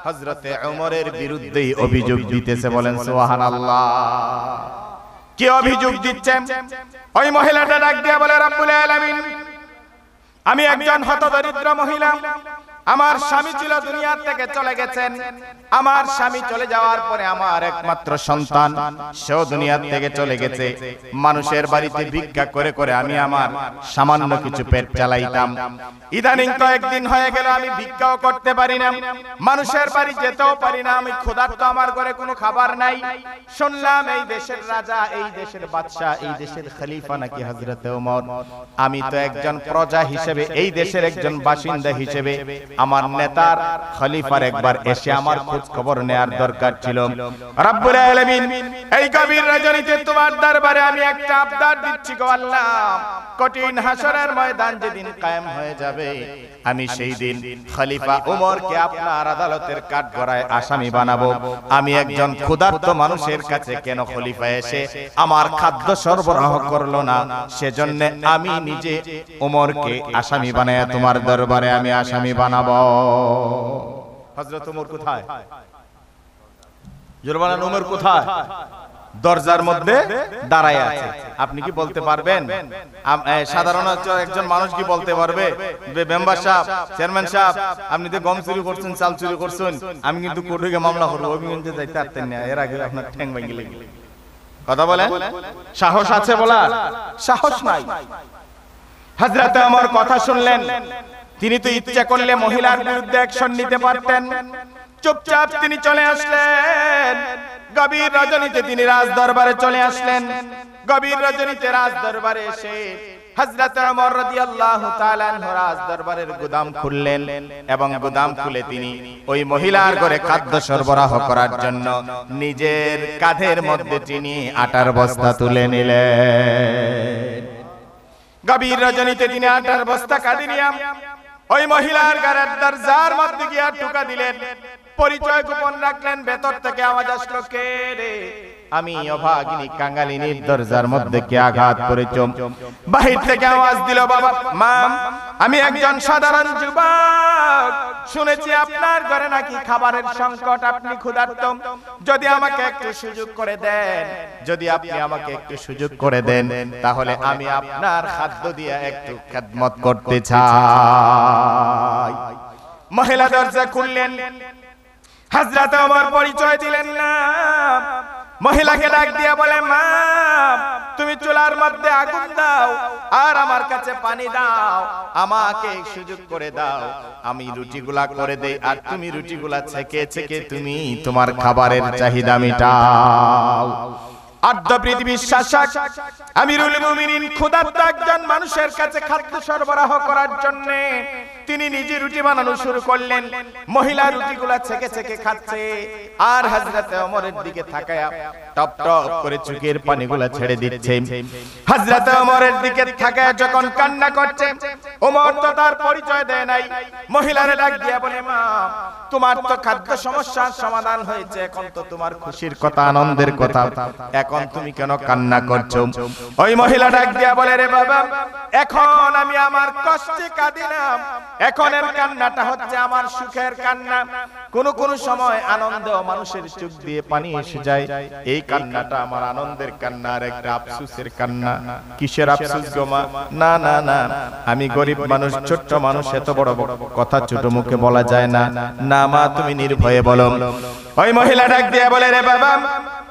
[SPEAKER 1] হযরত ওমরের বিরুদ্ধেই অভিযোগ দিতেছে। বলেন সুবহানাল্লাহ। কি অভিযোগ দিচ্ছেন? ওই মহিলাটা ডাক দিয়ে বলে, রব্বুল আলামিন, আমি একজন হতদরিদ্র মহিলা, আমার স্বামী ছিল দুনিয়া থেকে চলে গেছেন। আমার স্বামী চলে যাওয়ার পরে আমার একমাত্র সন্তান সেও দুনিয়া থেকে চলে গেছে। মানুষের বাড়িতে ভিক্ষা করে করে আমি আমার সামান্য কিছু পেট চালাইতাম। ইদানিং কয়েকদিন হয়ে গেল আমি ভিক্ষাও করতে পারি না, মানুষের বাড়ি যেতেও পারি না, আমি ক্ষুধার্ত, আমার ঘরে কোনো খাবার নাই। শুনলাম এই দেশের রাজা, এই দেশের বাদশা, এই দেশের খলিফা নাকি হযরত ওমর। আমি তো একজন প্রজা হিসেবে, এই দেশের একজন বাসিন্দা হিসেবে আমার নেতার খলিফার একবার এসে আমার খোঁজ খবর নেয়ার দরকার ছিল। রব্বুল আলামিন, এই গভীর রজনীতে তোমার দরবারে আমি একটা আবদার দিচ্ছি গো আল্লাহ, কঠিন হাসরের ময়দান যেদিন কায়েম হয়ে যাবে, আমি সেই দিন খলিফা ওমরকে আপনার আদালতের কাঠগড়ায় আসামি বানাবো। আমি একজন ক্ষুধার্ত মানুষের কাছে কেন খলিফা এসে আমার খাদ্য সরবরাহ করলো না, সেজন্য আমি নিজে ওমরকে আসামি বানায়া তোমার দরবারে আমি আসামি বানাবো। হযরত ওমর কোথায়? জোরবানা ওমর কোথায়? দরজার মধ্যে দাঁড়ায় আছে। আপনি কি বলতে পারবেন? সাধারণত একজন মানুষ কি বলতে পারবে, মেম্বার সাহেব, চেয়ারম্যান সাহেব, আপনি তো গম চুরি করছেন, চাল চুরি করছেন, আমি কিন্তু কোর্টে মামলা করবো, অভিযোগে যাইতে পারতেন না, এর আগে আপনার ঠ্যাং ভেঙে লেগে। কথা বলেন, সাহস আছে বলার? সাহস নাই। হযরত ওমর কথা শুনলেন, তিনি তো ইচ্ছা করলে মহিলার বিরুদ্ধে অ্যাকশন নিতে পারতেন। চুপচাপ তিনি চলে আসলেন। গভীর রজনীতে তিনি রাজ দরবারে চলে আসলেন। গভীর রজনীতে রাজ দরবারে এসে হযরত ওমর রাদিয়াল্লাহু তাআলা আনহু রাজ দরবারের গোদাম খুললেন এবং গোদাম খুলে তিনি ওই মহিলার ঘরে খাদ্য সরবরাহ করার জন্য নিজের কাঁধের মধ্যে তিনি আটার বস্তা তুলে নিলেন। গভীর রজনীতে তিনি আটার বস্তা কাঁধে নিয়ে ওই মহিলার ঘরের দরজার মধ্যে গিয়ে ঠুকা দিলেন। পরিচয় গোপন রাখলেন। ভেতর থেকে আওয়াজ আসলো, কে রে? আমি অভাগিনী কাঙ্গালিনীর দরজার মধ্যে কে আঘাত করেছ? বাহির থেকে আওয়াজ দিল, বাবা মা, আমি একজন সাধারণ যুবক, শুনেছি আপনার ঘরে নাকি খাবারের সংকট, আপনি ক্ষুধার্ত। যদি আমাকে একটু সুযোগ করে দেন, যদি আপনি আমাকে একটু সুযোগ করে দেন, তাহলে আমি আপনার খাদ্য দিয়ে একটু খেদমত করতে চাই। মহিলা দরজা খুললেন। হযরত ওমর পরিচয় দিলেন না। মহিলাকে ডাক দিয়ে বলে, মা, তুমি চুলার মধ্যে আগুন দাও আর আমার কাছে পানি দাও, আমাকে সুযোগ করে দাও, আমি রুটিগুলা করে দেই, আর তুমি রুটিগুলা ছেঁকে ছেঁকে তুমি তোমার খাবারের চাহিদা মেটাও। আর্ধ পৃথিবীর শাসক আমিরুল মুমিনিন ক্ষুধার্ত একজন মানুষের কাছে খাদ্য সরবরাহ করার জন্য তিনি নিজে রুটি বানানো শুরু করলেন। মহিলা রুটিগুলা ছেঁকে ছেঁকে খাচ্ছে আর হযরত ওমরের দিকে তাকায়া টপ টপ করে চোখের পানিগুলা ছেড়ে দিচ্ছে। হযরত ওমরের দিকে তাকায়া যখন কান্না করছে, ওমর তো তার পরিচয় দেয় নাই। মহিলারে ডাক দিয়া বলে, মা, তোমার তো খাদ্য সমস্যার সমাধান হয়েছে, এখন তো তোমার খুশির কথা, আনন্দের কথা, এখন তুমি কেন কান্না করছো? ওই মহিলা ডাক দিয়া বলে, রে বাবা, এখন আমি আমার কষ্টে কাঁদি না, এখনের কান্নাটা হচ্ছে আমার সুখের কান্না। কোন কোন সময় আনন্দ মানুষের চোখ দিয়ে পানি এসে যায়, এই কান্নাটা আমার আনন্দের কান্না আর একটা আফসোসের কান্না। কিসের আফসোস গো মা? না না না, আমি গরিব মানুষ, ছোট্ট মানুষ, এত বড় কথা ছোট মুখে বলা যায় না। না মা, তুমি নির্ভয়ে বলো। ওই মহিলা ডাক দিয়ে বলে, রে বাবা,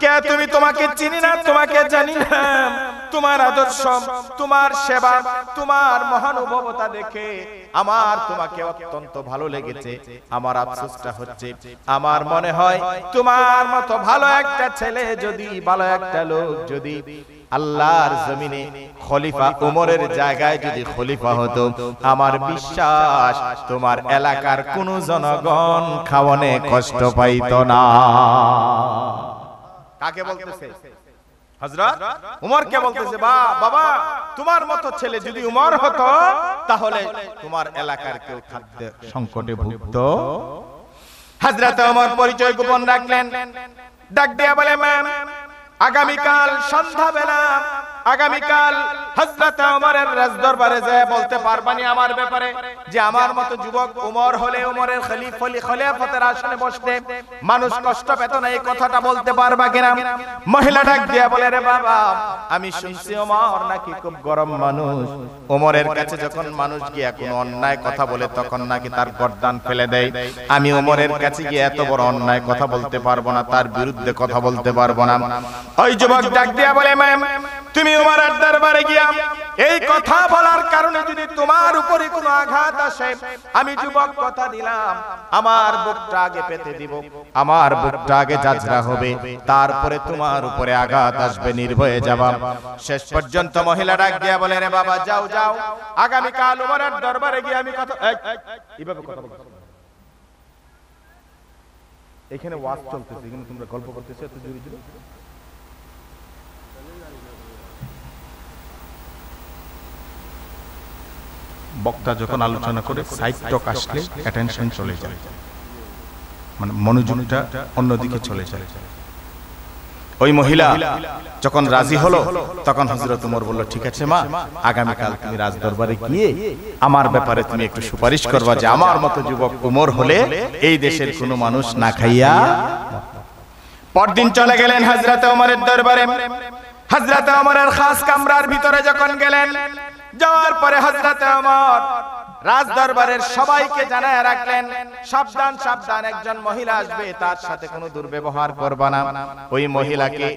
[SPEAKER 1] কে তুমি? তোমাকে চিনি না, তোমাকে জানি না। তোমার আদর্শ, তোমার সেবা, তোমার মহানুভবতা দেখে আমার তোমাকে অত্যন্ত ভালো লেগেছে। আমার আফসোসটা হচ্ছে, আমার মনে হয় তোমার মতো ভালো একটা ছেলে যদি, ভালো একটা লোক যদি আল্লাহর জমিনে খলিফা ওমরের জায়গায় যদি খলিফা হতো, আমার বিশ্বাস তোমার এলাকার কোন জনগণ খাওয়ানে কষ্ট পাইতো না। কাকে বলতেছে? হযরত ওমর কে বলতেছে, বাবা, তোমার মতো ছেলে যদি ওমর হতো, তাহলে তোমার এলাকার কেউ খাদ্য সংকটে ভুগতো। হযরত ওমর পরিচয় গোপন রাখলেন। ডাক দিয়া বলে, ম্যাম, আগামীকাল সন্ধ্যাবেলা, আগামীকাল হযরত ওমরের রাজদরবারে যায় বলতে পারবানি আমার ব্যাপারে, যে আমার মতো যুবক ওমর হলে ওমরের খলিফাতের আসনে বসতে মানুষ কষ্ট পেত না, এই কথাটা বলতে পারবা কিনা? মহিলা ডাক দিয়া বলে, রে বাবা, আমি শুনছি ওমর নাকি খুব গরম মানুষ। ওমরের কাছে যখন মানুষ গিয়া কোনো অন্যায় কথা বলে, তখন নাকি তার গর্দান ফেলে দেয়। আমি ওমরের কাছে গিয়ে এত বড় অন্যায় কথা বলতে পারবো না, তার বিরুদ্ধে কথা বলতে পারবো না। ওই যুবক ডাক দিয়া বলে, ম্যাম, তুমি ওমরের দরবারে গিয়া এই কথা বলার কারণে যদি তোমার উপরে কোনো আঘাত আসে, আমি যুবক কথা দিলাম, আমার বুকটা আগে পেতে দিব, আমার বুকটা আগে জাজরা হবে, তারপরে তোমার উপরে আঘাত আসবে, নির্ভয়ে যাবা। শেষ পর্যন্ত মহিলা ডাক দিয়া বলে, রে বাবা, যাও যাও, আগামীকাল ওমরের দরবারে গিয়ে আমি কথা, এইভাবে কথা বলবো। এখানে ওয়াজ চলতেছে, এখানে তোমরা গল্প করতেছো এত জোরে জোরে। বক্তা যখন আলোচনা করে সাইড টক আসলে অ্যাটেনশন চলে যায়, মানে মনোযোগটা অন্যদিকে চলে যায়। ওই মহিলা যখন রাজি হলো, তখন হযরত ওমর বলল, ঠিক আছে মা, আগামীকাল তুমি রাজদরবারে গিয়ে আমার ব্যাপারে তুমি একটু সুপারিশ করবা, যে আমার মতো যুবক ওমর হলে এই দেশের কোনো মানুষ না খাইয়া। পরদিন চলে গেলেন হযরত ওমরের দরবারে। হযরত ওমরের খাস কামরার ভিতরে যখন গেলেন, যাওয়ার পরে হযরত ওমর রাজ দরবারের সবাইকে জানায় রাখলেন, সাবধান সাবধান, একজন মহিলা আসবে, তার সাথে কোনো দুর্ব্যবহার করবা না। ওই মহিলাকে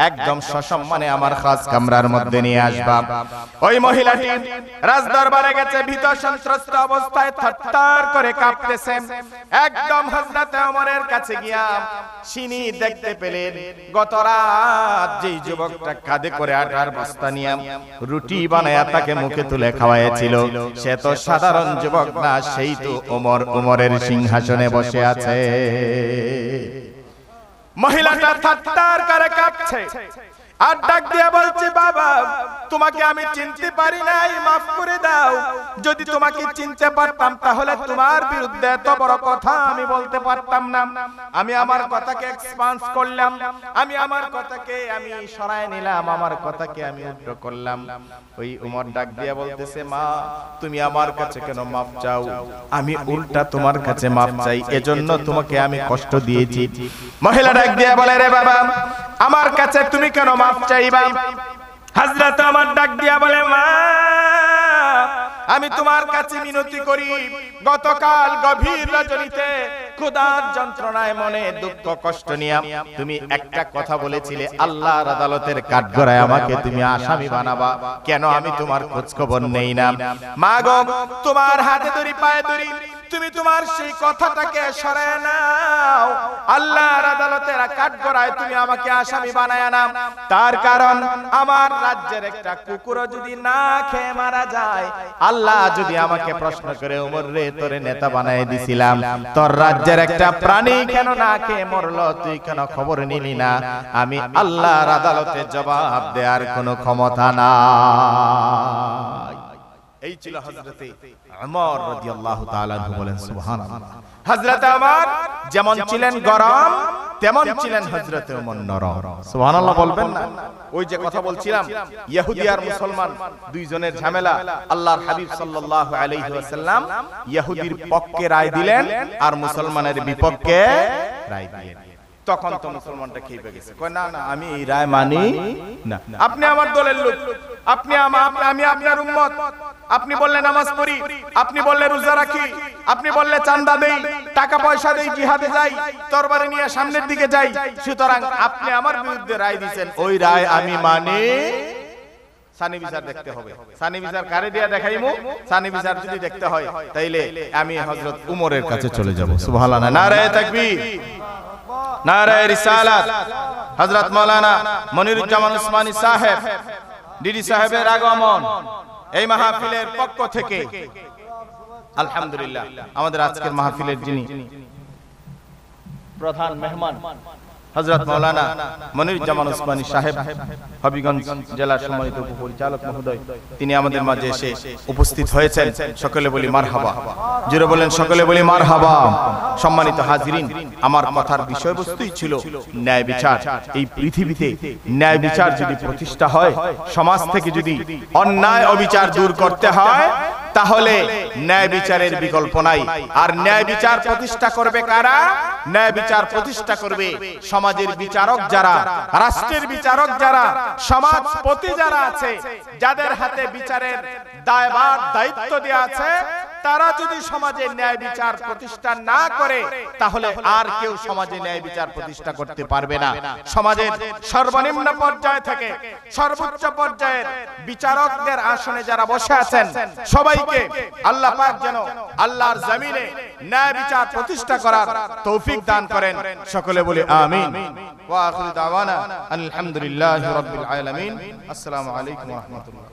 [SPEAKER 1] একদম সসম্মানে আমার খাস কামরার মধ্যে নিয়ে আসবা। ওই মহিলাটি রাজ দরবারে গেছে, ভীত সন্ত্রস্ত অবস্থায় থরথর করে কাঁপতেছে। একদম হযরত ওমরের কাছে গিয়া তিনি দেখতে পেলেন গত রাত যেই যুবকটা কাঁধে করে আটার বস্তা নিয়ে রুটি বানায়া তাকে মুখে তুলে খাওয়াইছিল, সে তো সাধারণ যুবক না, সেই তো ওমর, ওমরের সিংহাসনে বসে আছে। মহিলাটা থরথর করে কাঁপছে আর ডাক দিয়ে বলছে, বাবা তোমাকে আমি চিনতে পারি নাই, মাফ করে দাও। যদি তোমাকে চিনতে পারতাম তাহলে তোমার বিরুদ্ধে এত বড় কথা আমি বলতে পারতাম না। আমি আমার কথাকে এক্সপান্স করলাম, আমি আমার কথাকে আমি সরায় নিলাম, আমার কথাকে আমি উল্টো করলাম। ওই উমর ডাক দিয়ে বলতেছে, মা তুমি আমার কাছে কেন মাফ চাও? আমি উল্টা তোমার কাছে মাফ চাই, এজন্য তোমাকে আমি কষ্ট দিয়েছি। মহিলা ডাক দিয়ে বলে, রে বাবা আমার কাছে তুমি কেন মাফ চাইবা? হযরত ওমর ডাক দিয়া বলে, মা আমি তোমার কাছে মিনতি করি, গতকাল গভীর রজনীতে ক্ষুধার যন্ত্রণায় মনে দুঃখ কষ্ট নিয়ে তুমি একটা কথা বলেছিলে, আল্লাহর আদালতের কাঠগড়ায় আমাকে তুমি আসামি বানাবা, কেন আমি তোমার খোঁজ খবর নেই না? মা গো তোমার হাতে ধরি পায়ে ধরি, তুমি তোমার সেই কথাটাকে সরায় নাও, আল্লাহর আদালতের কাঠগড়ায় তুমি আমাকে আসামি বানায় না। তার কারণ আমার রাজ্যের একটা কুকুরও যদি না খেয়ে মারা যায়, আল্লাহ যদি আমাকে প্রশ্ন করে, ওমর রে তোরে নেতা বানায় দিছিলাম, তোর রাজ্যের একটা প্রাণী কেন না খেয়ে মরলো, তুই কেন খবর নিলি না? আমি আল্লাহর আদালতে জবাব দেওয়ার কোনো ক্ষমতা নাই। এই ছিল হযরতে ওমর রাদিয়াল্লাহু তাআলা আনহু, বলেন সুবহানাল্লাহ। হযরতে ওমর যেমন ছিলেন গরম, তেমন ছিলেন হযরতে ওমর নরম। সুবহানাল্লাহ বলবেন না? ওই যে কথা বলছিলাম, ইহুদি আর মুসলমান দুইজনের ঝামেলা, আল্লাহর হাবিব সাল্লাল্লাহু আলাইহি ওয়াসাল্লাম ইহুদির পক্ষে রায় দিলেন আর মুসলমানের বিপক্ষে রায় দিলেন। তখন তো মুসলমানটা খেপে গেছে, কয় না না আমি এই রায় মানি না, আপনি আমার দলের লোক, আপনি আমি আপনার উম্মত, আপনি বললে নামাজ পড়ি, আপনি বললে রোজা রাখি, আপনি বললে চাঁদা দেই, টাকা পয়সা দেই, জিহাদে যাই, তরবারি নিয়ে সামনের দিকে যাই, সুতরাং আপনি আমার বিরুদ্ধে রায় দিবেন, ওই রায় আমি মানি। সানি বিচার দেখতে হবে। সানি বিচার কারে দিয়া দেখাইমু? সানি বিচার যদি দেখতে হয় তাইলে আমি হযরত উমরের কাছে চলে যাব। সুবহানাল্লাহ, নারায়ে তাকবীর, নারায়ে রিসালাত। হযরত মাওলানা মনিরুজ্জামান উসমানী সাহেব, ডিডি সাহেবের আগমন এই মাহফিলের পক্ষ থেকে আলহামদুলিল্লাহ আমাদের আজকের মাহফিলের যিনি প্রধান মেহমান হযরত মাওলানা মনিরুজ্জামান উসমানী সাহেব, হবিগঞ্জ জেলার সম্মানিত উপপরিচালক মহোদয়, তিনি আমাদের মাঝে এসে উপস্থিত হয়েছেন। সকলে বলি মারহাবা, জোরে বলেন সকলে বলি মারহাবা। সম্মানিত হাজিরিন, আমার কথার বিষয়বস্তুই ছিল ন্যায় বিচার। এই পৃথিবীতে ন্যায় বিচার যদি প্রতিষ্ঠা হয়, সমাজ থেকে যদি অন্যায় অবিচার দূর করতে হয়, তাহলে ন্যায় বিচারের বিকল্প নাই। আর ন্যায় বিচার প্রতিষ্ঠা করবে কারা? ন্যায় বিচার প্রতিষ্ঠা করবে সমাজের বিচারক যারা, রাষ্ট্রের বিচারক যারা, সমাজপতি যারা আছে, যাদের হাতে বিচারের দায়ভার দায়িত্ব দেওয়া আছে, তারা যদি সমাজে ন্যায় বিচার প্রতিষ্ঠা না করে, তাহলে আর কেউ সমাজে ন্যায় বিচার প্রতিষ্ঠা করতে পারবে না। সমাজের সর্বনিম্ন পর্যায় থেকে সর্বোচ্চ পর্যায়ের বিচারকদের আসনে যারা বসে আছেন, সবাইকে আল্লাহ পাক যেন আল্লাহর জমিনে ন্যায় বিচার প্রতিষ্ঠা করার তৌফিক দান করেন। সকলে বলি আমিন। ওয়া আখিরু দাওয়ানা আলহামদুলিল্লাহি রাব্বিল আলামিন। আসসালামু আলাইকুম ওয়া রাহমাতুল্লাহ।